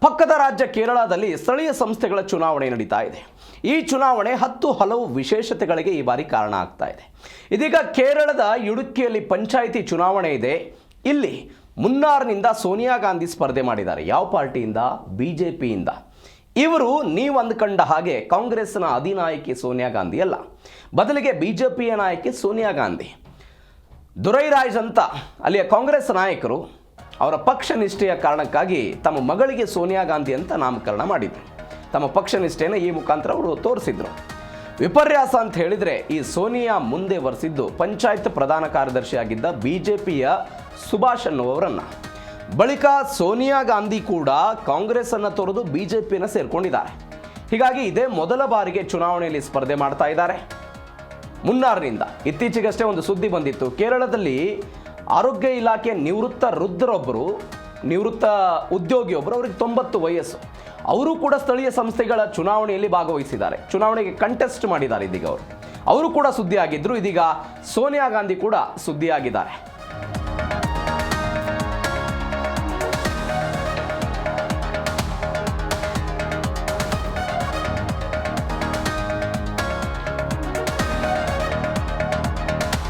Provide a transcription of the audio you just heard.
ಪಕ್ಕದ ರಾಜ್ಯ ಕೇರಳದಲ್ಲಿ ಸ್ಥಳೀಯ ಸಂಸ್ಥೆಗಳ ಚುನಾವಣೆ ನಡೀತಾ ಇದೆ. ಈ ಚುನಾವಣೆ ಹಲವು ವಿಶೇಷತೆಗಳಿಗೆ ಈ ಬಾರಿ ಕಾರಣ ಆಗ್ತಾ ಇದೆ. ಇದೀಗ ಕೇರಳದ ಇಡುಕ್ಕಿಯಲ್ಲಿ ಪಂಚಾಯಿತಿ ಚುನಾವಣೆ ಇದೆ. ಇಲ್ಲಿ ಮುನ್ನಾರ್ನಿಂದ ಸೋನಿಯಾ ಗಾಂಧಿ ಸ್ಪರ್ಧೆ ಮಾಡಿದ್ದಾರೆ. ಯಾವ ಪಾರ್ಟಿಯಿಂದ? ಬಿಜೆಪಿಯಿಂದ. ಇವರು ನೀವು ಅಂದುಕೊಂಡ ಹಾಗೆ ಕಾಂಗ್ರೆಸ್ನ ಅಧಿನಾಯಕಿ ಸೋನಿಯಾ ಗಾಂಧಿ ಅಲ್ಲ, ಬದಲಿಗೆ ಬಿಜೆಪಿಯ ನಾಯಕಿ ಸೋನಿಯಾ ಗಾಂಧಿ. ದುರೈರಾಜ್ ಅಂತ ಅಲ್ಲಿಯ ಕಾಂಗ್ರೆಸ್ ನಾಯಕರು ಅವರ ಪಕ್ಷ ನಿಷ್ಠೆಯ ಕಾರಣಕ್ಕಾಗಿ ತಮ್ಮ ಮಗಳಿಗೆ ಸೋನಿಯಾ ಗಾಂಧಿ ಅಂತ ನಾಮಕರಣ ಮಾಡಿದರು. ತಮ್ಮ ಪಕ್ಷ ನಿಷ್ಠೆಯನ್ನು ಈ ಮುಖಾಂತರ ಅವರು ತೋರಿಸಿದ್ರು. ವಿಪರ್ಯಾಸ ಅಂತ ಹೇಳಿದರೆ ಈ ಸೋನಿಯಾ ಮುಂದೆ ವರೆಸಿದ್ದು ಪಂಚಾಯತ್ ಪ್ರಧಾನ ಕಾರ್ಯದರ್ಶಿಯಾಗಿದ್ದ ಬಿಜೆಪಿಯ ಸುಭಾಷ್ ಅನ್ನುವವರನ್ನು. ಬಳಿಕ ಸೋನಿಯಾ ಗಾಂಧಿ ಕೂಡ ಕಾಂಗ್ರೆಸ್ ಅನ್ನು ತೊರೆದು ಬಿಜೆಪಿಯನ್ನು ಸೇರ್ಕೊಂಡಿದ್ದಾರೆ. ಹೀಗಾಗಿ ಇದೇ ಮೊದಲ ಬಾರಿಗೆ ಚುನಾವಣೆಯಲ್ಲಿ ಸ್ಪರ್ಧೆ ಮಾಡ್ತಾ ಇದ್ದಾರೆ ಮುನ್ನಾರ್ನಿಂದ. ಇತ್ತೀಚೆಗಷ್ಟೇ ಒಂದು ಸುದ್ದಿ ಬಂದಿತ್ತು. ಕೇರಳದಲ್ಲಿ ಆರೋಗ್ಯ ಇಲಾಖೆ ನಿವೃತ್ತ ಉದ್ಯೋಗಿಯೊಬ್ಬರು, ಅವರಿಗೆ 90 ವಯಸ್ಸು. ಅವರು ಕೂಡ ಸ್ಥಳೀಯ ಸಂಸ್ಥೆಗಳ ಚುನಾವಣೆಯಲ್ಲಿ ಭಾಗವಹಿಸಿದ್ದಾರೆ, ಚುನಾವಣೆಗೆ ಕಂಟೆಸ್ಟ್ ಮಾಡಿದ್ದಾರೆ. ಇದೀಗ ಅವರು ಕೂಡ ಸುದ್ದಿ ಆಗಿದ್ರು. ಇದೀಗ ಸೋನಿಯಾ ಗಾಂಧಿ ಕೂಡ ಸುದ್ದಿಯಾಗಿದ್ದಾರೆ.